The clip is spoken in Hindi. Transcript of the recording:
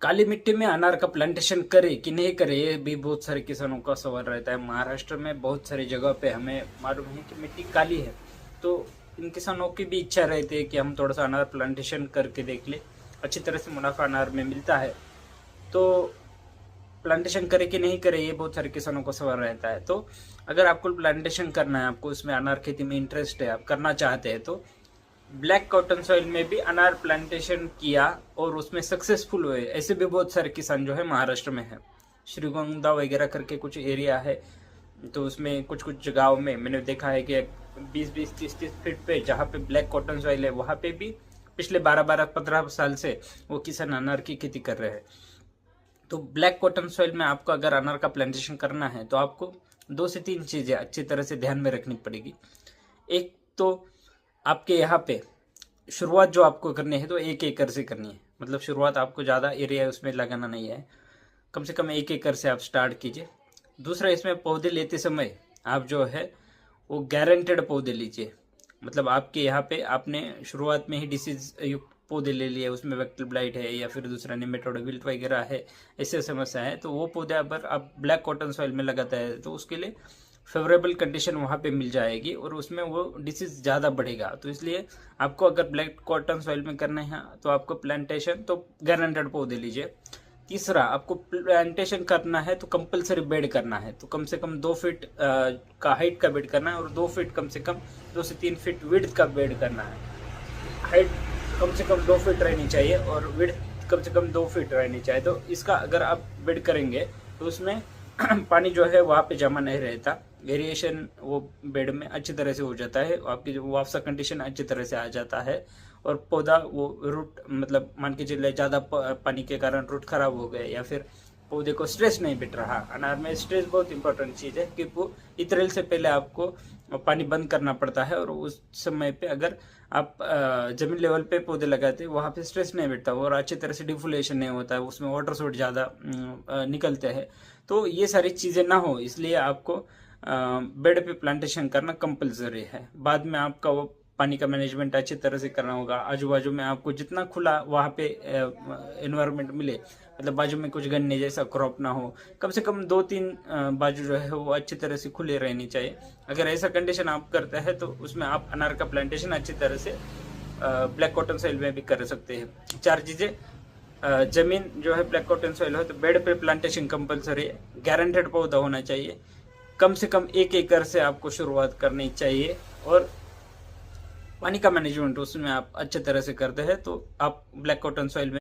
काली मिट्टी में अनार का प्लांटेशन करे कि नहीं करे, ये भी बहुत सारे किसानों का सवाल रहता है। महाराष्ट्र में बहुत सारी जगह पे हमें मालूम है कि मिट्टी काली है, तो इन किसानों की भी इच्छा रहती है कि हम थोड़ा सा अनार प्लांटेशन करके देख ले, अच्छी तरह से मुनाफा अनार में मिलता है। तो प्लांटेशन करे कि नहीं करे, ये बहुत सारे किसानों को सवाल रहता है। तो अगर आपको प्लांटेशन करना है, आपको उसमें अनार खेती में इंटरेस्ट है, आप करना चाहते हैं, तो ब्लैक कॉटन सॉइल में भी अनार प्लांटेशन किया और उसमें सक्सेसफुल हुए, ऐसे भी बहुत सारे किसान जो है महाराष्ट्र में है। श्रीगोंदा वगैरह करके कुछ एरिया है, तो उसमें कुछ कुछ गाँव में मैंने देखा है कि 20-20, 30-30 फीट पे जहाँ पे ब्लैक कॉटन सॉइल है, वहाँ पे भी पिछले 12-12, 15 साल से वो किसान अनार की खेती कर रहे हैं। तो ब्लैक कॉटन सॉइल में आपको अगर अनार का प्लांटेशन करना है, तो आपको 2 से 3 चीज़ें अच्छी तरह से ध्यान में रखनी पड़ेगी। एक तो आपके यहाँ पे शुरुआत जो आपको करनी है, तो 1 एकड़ से करनी है। मतलब शुरुआत आपको ज़्यादा एरिया उसमें लगाना नहीं है, कम से कम 1 एकड़ से आप स्टार्ट कीजिए। दूसरा, इसमें पौधे लेते समय आप जो है वो गारंटेड पौधे लीजिए। मतलब आपके यहाँ पे आपने शुरुआत में ही डिसीज युक्त पौधे ले लिए, उसमें वेक्टर ब्लाइट है या फिर दूसरा निमेटोड विल्ट वगैरह है, ऐसे समस्या है, तो वो पौधे अगर आप ब्लैक कॉटन सॉइल में लगाता है तो उसके लिए फेवरेबल कंडीशन वहाँ पे मिल जाएगी और उसमें वो डिसीज ज़्यादा बढ़ेगा। तो इसलिए आपको अगर ब्लैक कॉटन सॉइल में करना है तो आपको प्लांटेशन तो गारंटेड पौधे लीजिए। तीसरा, आपको प्लांटेशन करना है तो कंपलसरी बेड करना है, तो कम से कम 2 फीट का हाइट का बेड करना है और 2 फीट कम से कम 2 से 3 फीट विड्थ का बेड करना है। हाइट कम से कम 2 फीट रहनी चाहिए और विड्थ कम से कम 2 फीट रहनी चाहिए। तो इसका अगर आप बेड करेंगे तो उसमें पानी जो है वहाँ पे जमा नहीं रहता, वेरिएशन वो बेड में अच्छी तरह से हो जाता है, आपकी जो वाफ्सा कंडीशन अच्छी तरह से आ जाता है और पौधा वो रूट, मतलब मान के चलिए ज़्यादा पानी के कारण रूट खराब हो गए या फिर पौधे को स्ट्रेस नहीं बिट रहा। अनार में स्ट्रेस बहुत इंपॉर्टेंट चीज़ है कि वो इतरेल से पहले आपको पानी बंद करना पड़ता है और उस समय पे अगर आप जमीन लेवल पे पौधे लगाते हैं, वहाँ पे स्ट्रेस नहीं बिटता और अच्छी तरह से डिफोलेशन नहीं होता है, उसमें वाटर सोर्स ज़्यादा निकलते हैं। तो ये सारी चीज़ें ना हो, इसलिए आपको बेड पे प्लांटेशन करना कंपलसरी है। बाद में आपका वो पानी का मैनेजमेंट अच्छी तरह से करना होगा। आजू बाजू में आपको जितना खुला वहाँ पे एनवायरनमेंट मिले, मतलब बाजू में कुछ गन्ने जैसा क्रॉप ना हो, कम से कम 2-3 बाजू जो है वो अच्छी तरह से खुले रहनी चाहिए। अगर ऐसा कंडीशन आप करते हैं तो उसमें आप अनार का प्लांटेशन अच्छी तरह से ब्लैक कॉटन सॉइल में भी कर सकते हैं। 4 चीज़ें, जमीन जो है ब्लैक कॉटन सॉइल हो तो बेड पे प्लांटेशन कंपलसरी है, गारंटेड पौधा होना चाहिए, कम से कम 1 एकड़ से आपको शुरुआत करनी चाहिए और पानी का मैनेजमेंट उसमें आप अच्छे तरह से करते हैं तो आप ब्लैक कॉटन सॉइल में